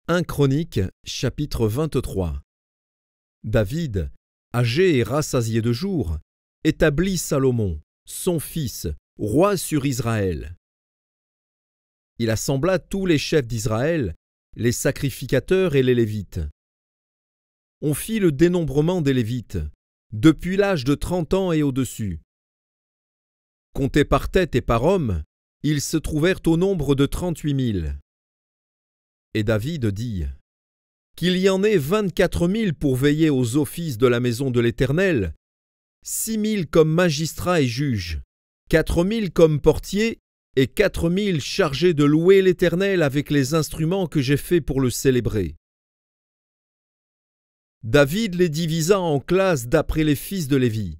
1 Chroniques, chapitre 23. David, âgé et rassasié de jours, établit Salomon, son fils, roi sur Israël. Il assembla tous les chefs d'Israël, les sacrificateurs et les Lévites. On fit le dénombrement des Lévites, depuis l'âge de 30 ans et au-dessus. Comptés par tête et par homme, ils se trouvèrent au nombre de 38 000. Et David dit : qu'il y en ait 24 000 pour veiller aux offices de la maison de l'Éternel, 6 000 comme magistrats et juges, 4 000 comme portiers, et 4 000 chargés de louer l'Éternel avec les instruments que j'ai faits pour le célébrer. David les divisa en classes d'après les fils de Lévi.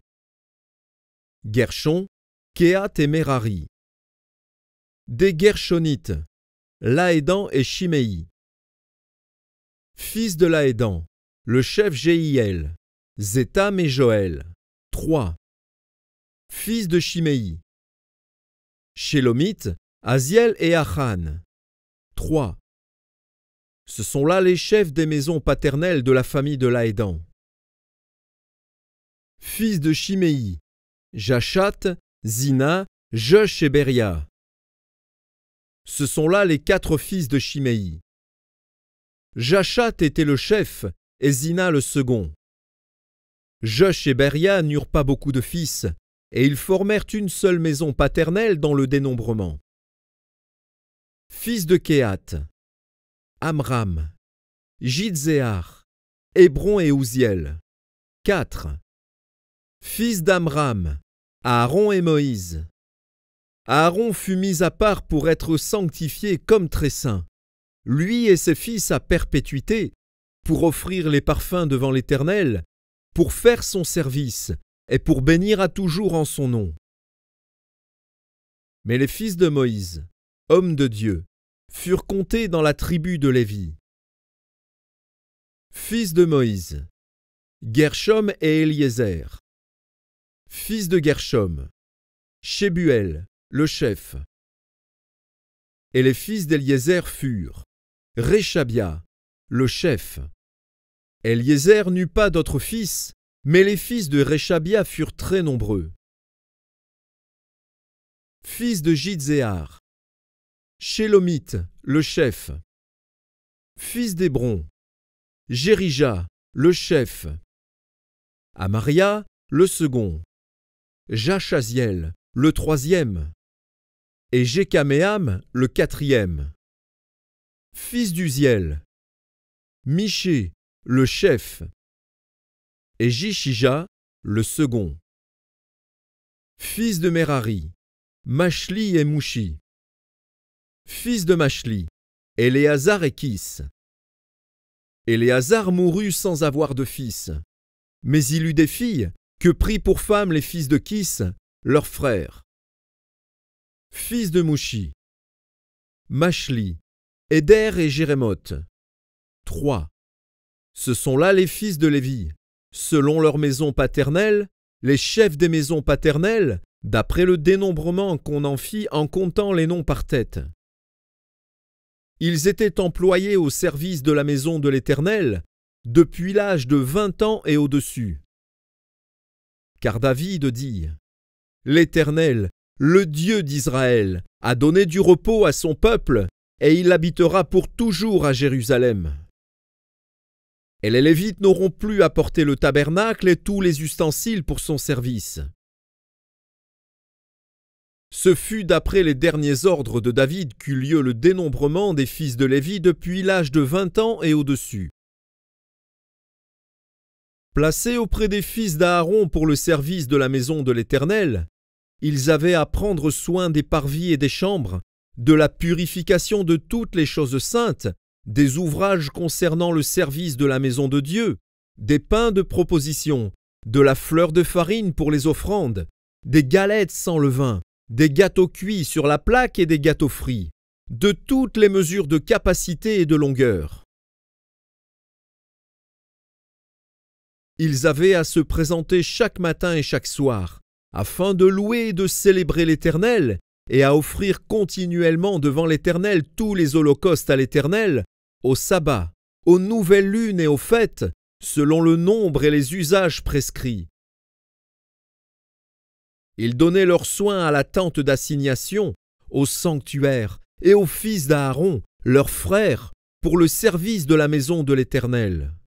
Gershon, Kehat et Merari. Des Gershonites, Laédan et Shimei. Fils de Laédan, le chef Jéhiel, Zétham et Joël, 3. Fils de Shimei, Shélomite, Aziel et Achan, 3. Ce sont là les chefs des maisons paternelles de la famille de Laédan. Fils de Shimei, Jachat, Zina, Josh et Beria. Ce sont là les 4 fils de Shimei. Jachat était le chef et Zina le second. Josh et Beria n'eurent pas beaucoup de fils, et ils formèrent une seule maison paternelle dans le dénombrement. Fils de Kehat, Amram, Jidzéar, Hébron et Ouziel, 4. Fils d'Amram, Aaron et Moïse. Aaron fut mis à part pour être sanctifié comme très saint, lui et ses fils à perpétuité, pour offrir les parfums devant l'Éternel, pour faire son service et pour bénir à toujours en son nom. Mais les fils de Moïse, hommes de Dieu, furent comptés dans la tribu de Lévi. Fils de Moïse, Gershom et Éliézer. Fils de Gershom, Shebuel, le chef. Et les fils d'Éliézer furent Réchabia, le chef. Éliézer n'eut pas d'autres fils, mais les fils de Réchabia furent très nombreux. Fils de Jidzéar, Shélomite, le chef. Fils d'Hébron, Jérija, le chef. Amaria, le second. Jachaziel, le troisième. Et Jékaméam, le quatrième. Fils d'Uziel, Miché, le chef. Et Jishija, le second. Fils de Merari, Machli et Mouchi. Fils de Machli, Éléazar et Kis. Éléazar mourut sans avoir de fils, mais il eut des filles que prit pour femmes les fils de Kis, leurs frères. Fils de Mouchi, Machli, Éder et Jérémoth, 3. Ce sont là les fils de Lévi, selon leur maison paternelle, les chefs des maisons paternelles, d'après le dénombrement qu'on en fit en comptant les noms par tête. Ils étaient employés au service de la maison de l'Éternel depuis l'âge de 20 ans et au-dessus. Car David dit : l'Éternel, le Dieu d'Israël, a donné du repos à son peuple, et il habitera pour toujours à Jérusalem. Et les Lévites n'auront plus à porter le tabernacle et tous les ustensiles pour son service. Ce fut d'après les derniers ordres de David qu'eut lieu le dénombrement des fils de Lévi depuis l'âge de 20 ans et au-dessus. Placés auprès des fils d'Aaron pour le service de la maison de l'Éternel, ils avaient à prendre soin des parvis et des chambres, de la purification de toutes les choses saintes, des ouvrages concernant le service de la maison de Dieu, des pains de proposition, de la fleur de farine pour les offrandes, des galettes sans levain, des gâteaux cuits sur la plaque et des gâteaux frits, de toutes les mesures de capacité et de longueur. Ils avaient à se présenter chaque matin et chaque soir, afin de louer et de célébrer l'Éternel, et à offrir continuellement devant l'Éternel tous les holocaustes à l'Éternel, au sabbat, aux nouvelles lunes et aux fêtes, selon le nombre et les usages prescrits. Ils donnaient leurs soins à la tente d'assignation, au sanctuaire et aux fils d'Aaron, leurs frères, pour le service de la maison de l'Éternel.